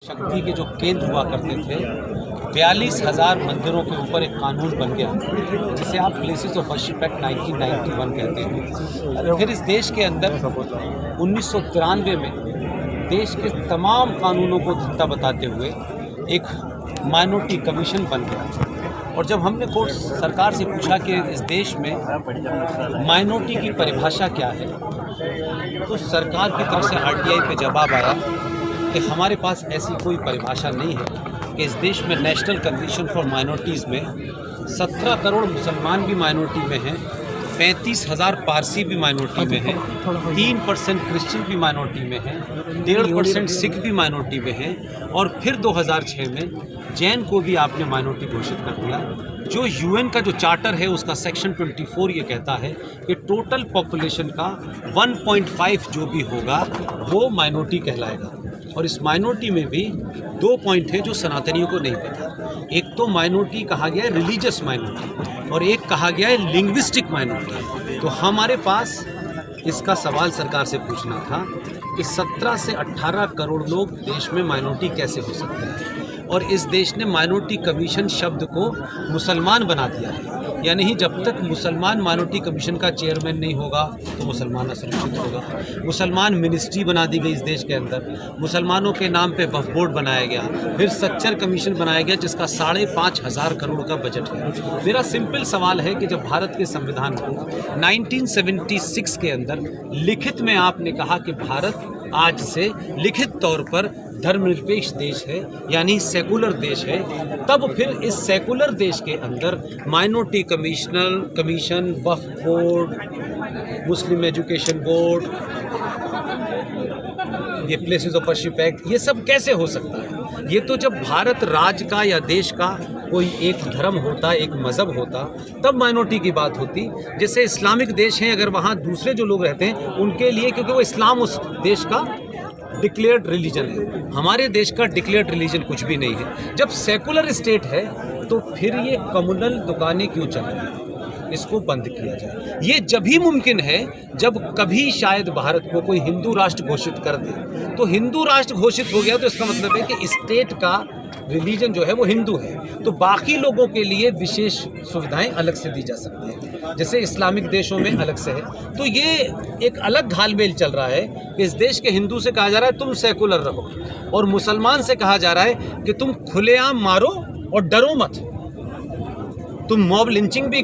शक्ति के जो केंद्र हुआ करते थे 42,000 मंदिरों के ऊपर एक कानून बन गया जिसे आप प्लेसेस ऑफ वर्शिप एक्ट 1991 कहते हैं। फिर इस देश के अंदर 1993 में देश के तमाम कानूनों को धत्ता बताते हुए एक माइनॉरिटी कमीशन बन गया। और जब हमने कोर्ट सरकार से पूछा कि इस देश में माइनॉरिटी की परिभाषा क्या है, तो सरकार की तरफ से आरटीआई पे जवाब आया कि हमारे पास ऐसी कोई परिभाषा नहीं है कि इस देश में नेशनल कन्वेंशन फॉर माइनॉरिटीज़ में 17 करोड़ मुसलमान भी माइनॉरिटी में हैं, 35,000 पारसी भी माइनॉरिटी में हैं, 3% क्रिश्चियन भी माइनॉरिटी में हैं, 1.5% सिख भी माइनॉरिटी में हैं, और फिर 2006 में जैन को भी आपने माइनॉरिटी घोषित कर दिया। जो यूएन का जो चार्टर है उसका सेक्शन 24 ये कहता है कि टोटल पॉपुलेशन का 1.5 जो भी होगा वो माइनॉरिटी कहलाएगा। और इस माइनॉरिटी में भी 2 पॉइंट हैं जो सनातनियों को नहीं पता। एक तो माइनॉरिटी कहा गया है रिलीजियस माइनॉरिटी और एक कहा गया है लिंग्विस्टिक माइनॉरिटी। तो हमारे पास इसका सवाल सरकार से पूछना था कि 17 से 18 करोड़ लोग देश में माइनॉरिटी कैसे हो सकते हैं। और इस देश ने माइनॉरिटी कमीशन शब्द को मुसलमान बना दिया है, यानी जब तक मुसलमान माइनॉरिटी कमीशन का चेयरमैन नहीं होगा तो मुसलमान असुरक्षित होगा। मुसलमान मिनिस्ट्री बना दी गई इस देश के अंदर, मुसलमानों के नाम पे वक्फ बोर्ड बनाया गया, फिर सच्चर कमीशन बनाया गया जिसका 5,500 करोड़ का बजट है। मेरा सिंपल सवाल है कि जब भारत के संविधान को 1976 के अंदर लिखित में आपने कहा कि भारत आज से लिखित तौर पर धर्मनिरपेक्ष देश है, यानी सेकुलर देश है, तब फिर इस सेकुलर देश के अंदर माइनॉरिटी कमीशन, वक्फ बोर्ड, मुस्लिम एजुकेशन बोर्ड, ये प्लेसेस ऑफ वर्शिप एक्ट, ये सब कैसे हो सकता है? ये तो जब भारत राज्य का या देश का कोई एक धर्म होता, एक मज़हब होता, तब माइनॉरिटी की बात होती। जैसे इस्लामिक देश हैं, अगर वहाँ दूसरे जो लोग रहते हैं उनके लिए, क्योंकि वो इस्लाम उस देश का डिक्लेयर्ड रिलीजन है, हमारे देश का डिक्लेयर्ड रिलीजन कुछ भी नहीं है। जब सेकुलर स्टेट है तो फिर ये कम्युनल दुकानें क्यों चल रही हैं? इसको बंद किया जाए। ये जब ही मुमकिन है जब कभी शायद भारत को कोई हिंदू राष्ट्र घोषित कर दे। तो हिंदू राष्ट्र घोषित हो गया तो इसका मतलब है कि स्टेट का रिलीजन जो है वो हिंदू है, तो बाकी लोगों के लिए विशेष सुविधाएं अलग से दी जा सकती हैं, जैसे इस्लामिक देशों में अलग से है। तो ये एक अलग घालमेल चल रहा है कि इस देश के हिंदू से कहा जा रहा है तुम सेकुलर रहो, और मुसलमान से कहा जा रहा है कि तुम खुलेआम मारो और डरो मत। तुम मॉब लिंचिंग भी